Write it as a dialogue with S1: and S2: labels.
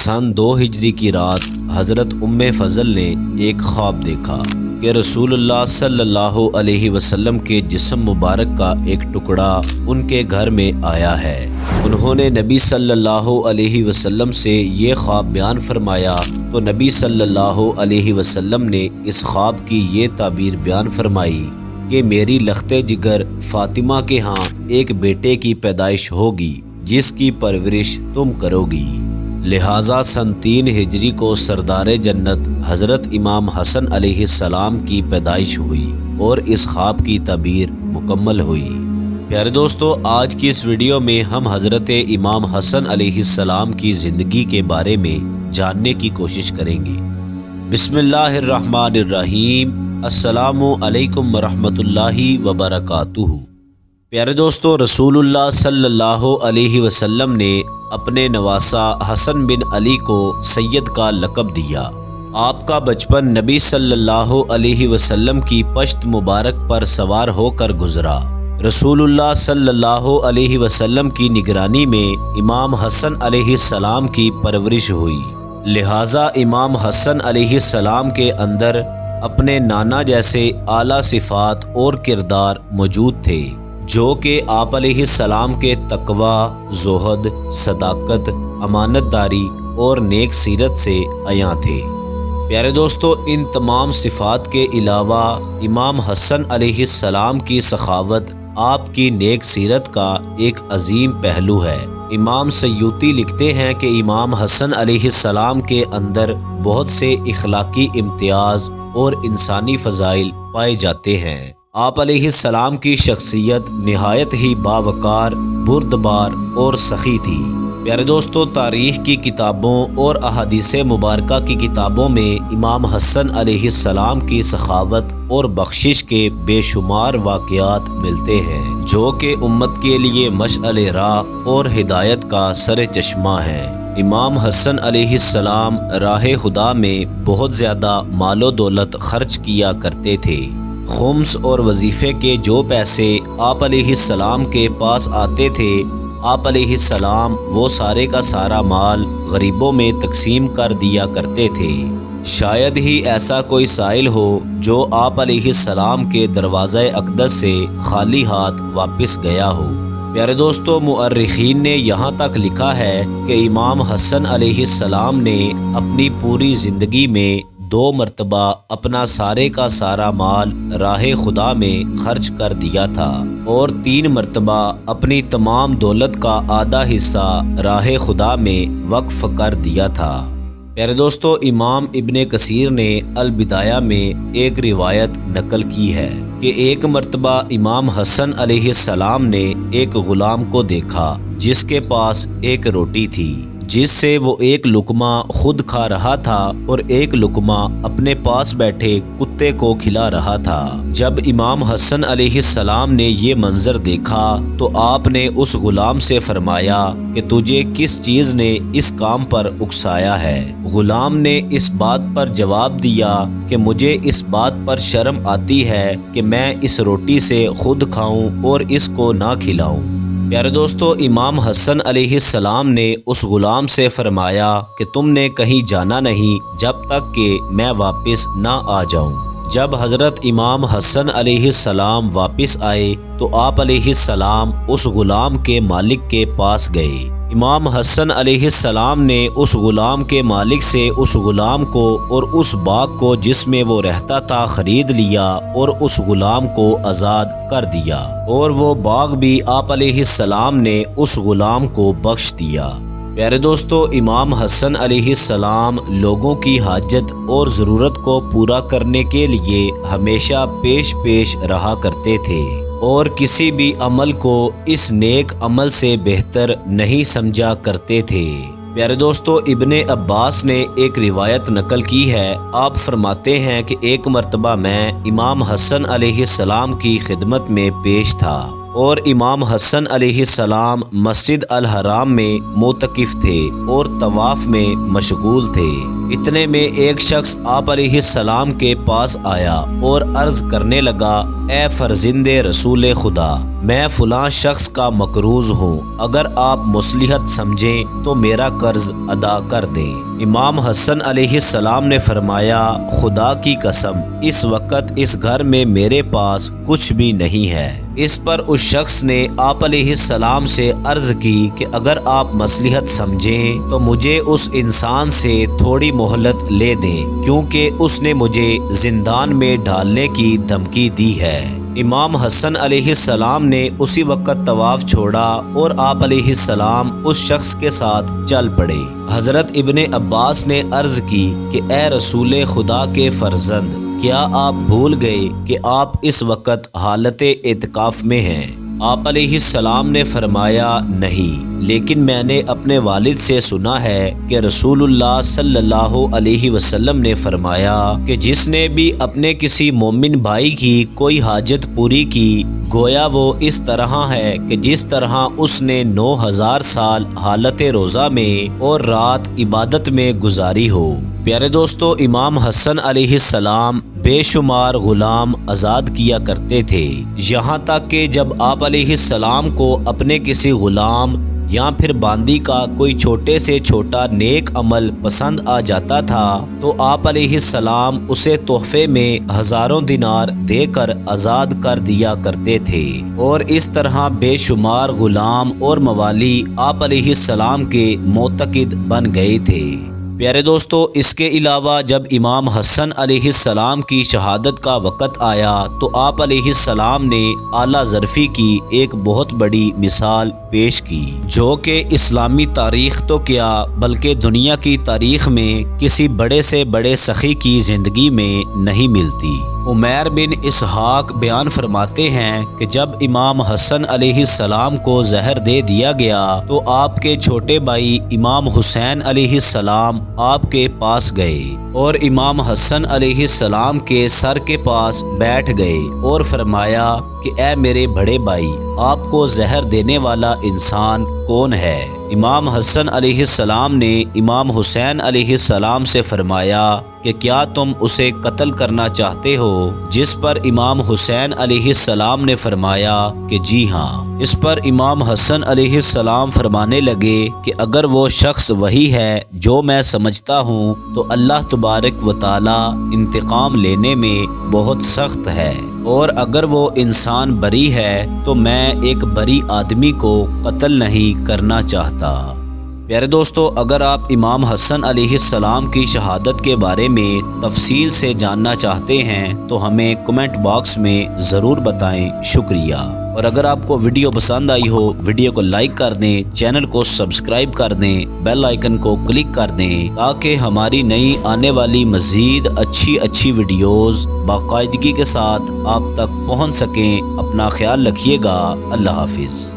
S1: سن 2 ہجری کی رات حضرت ام فضل نے ایک خواب دیکھا کہ رسول اللہ صلی اللہ علیہ وسلم کے جسم مبارک کا ایک ٹکڑا ان کے گھر میں آیا ہے۔ انہوں نے نبی صلی اللہ علیہ وسلم سے یہ خواب بیان فرمایا تو نبی صلی اللہ علیہ وسلم نے اس خواب کی یہ تعبیر بیان فرمائی کہ میری لخت جگر فاطمہ کے ہاں ایک بیٹے کی پیدائش ہوگی جس کی پرورش تم کرو گی۔ لہٰذا سن 3 ہجری کو سردار جنت حضرت امام حسن علیہ السلام کی پیدائش ہوئی اور اس خواب کی تعبیر مکمل ہوئی۔ پیارے دوستو، آج کی اس ویڈیو میں ہم حضرت امام حسن علیہ السلام کی زندگی کے بارے میں جاننے کی کوشش کریں گے۔ بسم اللہ الرحمن الرحیم۔ السلام علیکم ورحمۃ اللہ وبرکاتہ۔ پیارے دوستو، رسول اللہ صلی اللہ علیہ وسلم نے اپنے نواسہ حسن بن علی کو سید کا لقب دیا۔ آپ کا بچپن نبی صلی اللہ علیہ وسلم کی پشت مبارک پر سوار ہو کر گزرا۔ رسول اللہ صلی اللہ علیہ وسلم کی نگرانی میں امام حسن علیہ السلام کی پرورش ہوئی، لہٰذا امام حسن علیہ السلام کے اندر اپنے نانا جیسے اعلیٰ صفات اور کردار موجود تھے جو کہ آپ علیہ السلام کے تقوی، زہد، صداقت، امانت داری اور نیک سیرت سے عیاں تھے۔ پیارے دوستو، ان تمام صفات کے علاوہ امام حسن علیہ السلام کی سخاوت آپ کی نیک سیرت کا ایک عظیم پہلو ہے۔ امام سیوطی لکھتے ہیں کہ امام حسن علیہ السلام کے اندر بہت سے اخلاقی امتیاز اور انسانی فضائل پائے جاتے ہیں۔ آپ علیہ السلام کی شخصیت نہایت ہی باوقار، بردبار اور سخی تھی۔ پیارے دوستو، تاریخ کی کتابوں اور احادیث مبارکہ کی کتابوں میں امام حسن علیہ السلام کی سخاوت اور بخشش کے بے شمار واقعات ملتے ہیں جو کہ امت کے لیے مشعل راہ اور ہدایت کا سر چشمہ ہیں۔ امام حسن علیہ السلام راہ خدا میں بہت زیادہ مال و دولت خرچ کیا کرتے تھے۔ خمس اور وظیفے کے جو پیسے آپ علیہ السلام کے پاس آتے تھے، آپ علیہ السلام وہ سارے کا سارا مال غریبوں میں تقسیم کر دیا کرتے تھے۔ شاید ہی ایسا کوئی سائل ہو جو آپ علیہ السلام کے دروازہ اقدس سے خالی ہاتھ واپس گیا ہو۔ پیارے دوستو، مؤرخین نے یہاں تک لکھا ہے کہ امام حسن علیہ السلام نے اپنی پوری زندگی میں 2 مرتبہ اپنا سارے کا سارا مال راہ خدا میں خرچ کر دیا تھا اور 3 مرتبہ اپنی تمام دولت کا آدھا حصہ راہ خدا میں وقف کر دیا تھا۔ پیارے دوستو، امام ابن کثیر نے البدایہ میں ایک روایت نقل کی ہے کہ ایک مرتبہ امام حسن علیہ السلام نے ایک غلام کو دیکھا جس کے پاس ایک روٹی تھی جس سے وہ ایک لقمہ خود کھا رہا تھا اور ایک لقمہ اپنے پاس بیٹھے کتے کو کھلا رہا تھا۔ جب امام حسن علیہ السلام نے یہ منظر دیکھا تو آپ نے اس غلام سے فرمایا کہ تجھے کس چیز نے اس کام پر اکسایا ہے؟ غلام نے اس بات پر جواب دیا کہ مجھے اس بات پر شرم آتی ہے کہ میں اس روٹی سے خود کھاؤں اور اس کو نہ کھلاؤں۔ پیارے دوستو، امام حسن علیہ السلام نے اس غلام سے فرمایا کہ تم نے کہیں جانا نہیں جب تک کہ میں واپس نہ آ جاؤں۔ جب حضرت امام حسن علیہ السلام واپس آئے تو آپ علیہ السلام اس غلام کے مالک کے پاس گئے۔ امام حسن علیہ السلام نے اس غلام کے مالک سے اس غلام کو اور اس باغ کو جس میں وہ رہتا تھا خرید لیا اور اس غلام کو آزاد کر دیا، اور وہ باغ بھی آپ علیہ السلام نے اس غلام کو بخش دیا۔ پیارے دوستو، امام حسن علیہ السلام لوگوں کی حاجت اور ضرورت کو پورا کرنے کے لیے ہمیشہ پیش رہا کرتے تھے اور کسی بھی عمل کو اس نیک عمل سے بہتر نہیں سمجھا کرتے تھے۔ پیارے دوستو، ابن عباس نے ایک روایت نقل کی ہے۔ آپ فرماتے ہیں کہ ایک مرتبہ میں امام حسن علیہ السلام کی خدمت میں پیش تھا اور امام حسن علیہ السلام مسجد الحرام میں معتکف تھے اور طواف میں مشغول تھے۔ اتنے میں ایک شخص آپ علیہ السلام کے پاس آیا اور عرض کرنے لگا، اے فرزند رسول خدا، میں فلاں شخص کا مقروض ہوں، اگر آپ مصلحت سمجھیں تو میرا قرض ادا کر دیں۔ امام حسن علیہ السلام نے فرمایا، خدا کی قسم اس وقت اس گھر میں میرے پاس کچھ بھی نہیں ہے۔ اس پر اس شخص نے آپ علیہ السلام سے عرض کی کہ اگر آپ مصلحت سمجھیں تو مجھے اس انسان سے تھوڑی مہلت لے دیں، کیونکہ اس نے مجھے زندان میں ڈالنے کی دھمکی دی ہے۔ امام حسن علیہ السلام نے اسی وقت طواف چھوڑا اور آپ علیہ السلام اس شخص کے ساتھ چل پڑے۔ حضرت ابن عباس نے عرض کی کہ اے رسول خدا کے فرزند، کیا آپ بھول گئے کہ آپ اس وقت حالت اعتکاف میں ہیں؟ آپ علیہ السلام نے فرمایا، نہیں، لیکن میں نے اپنے والد سے سنا ہے کہ رسول اللہ صلی اللہ علیہ وسلم نے فرمایا کہ جس نے بھی اپنے کسی مومن بھائی کی کوئی حاجت پوری کی، گویا وہ اس طرح ہے کہ جس طرح اس نے 9000 سال حالت روزہ میں اور رات عبادت میں گزاری ہو۔ پیارے دوستو، امام حسن علیہ السلام بے شمار غلام آزاد کیا کرتے تھے، یہاں تک کہ جب آپ علیہ السلام کو اپنے کسی غلام یا پھر باندی کا کوئی چھوٹے سے چھوٹا نیک عمل پسند آ جاتا تھا تو آپ علیہ السلام اسے تحفے میں ہزاروں دینار دے کر آزاد کر دیا کرتے تھے، اور اس طرح بے شمار غلام اور موالی آپ علیہ السلام کے معتقد بن گئے تھے۔ پیارے دوستو، اس کے علاوہ جب امام حسن علیہ السلام کی شہادت کا وقت آیا تو آپ علیہ السلام نے اعلیٰ ظرفی کی ایک بہت بڑی مثال پیش کی، جو کہ اسلامی تاریخ تو کیا بلکہ دنیا کی تاریخ میں کسی بڑے سے بڑے سخی کی زندگی میں نہیں ملتی۔ عمیر بن اسحاق بیان فرماتے ہیں کہ جب امام حسن علیہ السلام کو زہر دے دیا گیا تو آپ کے چھوٹے بھائی امام حسین علیہ السلام آپ کے پاس گئے اور امام حسن علیہ السلام کے سر کے پاس بیٹھ گئے اور فرمایا کہ اے میرے بڑے بھائی، آپ کو زہر دینے والا انسان کون ہے؟ امام حسن علیہ السلام نے امام حسین علیہ السلام سے فرمایا کہ کیا تم اسے قتل کرنا چاہتے ہو؟ جس پر امام حسین علیہ السلام نے فرمایا کہ جی ہاں۔ اس پر امام حسن علیہ السلام فرمانے لگے کہ اگر وہ شخص وہی ہے جو میں سمجھتا ہوں تو اللہ تبارک و تعالی انتقام لینے میں بہت سخت ہے، اور اگر وہ انسان بری ہے تو میں ایک بری آدمی کو قتل نہیں کرنا چاہتا۔ پیارے دوستو، اگر آپ امام حسن علیہ السلام کی شہادت کے بارے میں تفصیل سے جاننا چاہتے ہیں تو ہمیں کمنٹ باکس میں ضرور بتائیں۔ شکریہ۔ اور اگر آپ کو ویڈیو پسند آئی ہو، ویڈیو کو لائک کر دیں، چینل کو سبسکرائب کر دیں، بیل آئیکن کو کلک کر دیں تاکہ ہماری نئی آنے والی مزید اچھی ویڈیوز باقاعدگی کے ساتھ آپ تک پہنچ سکیں۔ اپنا خیال رکھیے گا۔ اللہ حافظ۔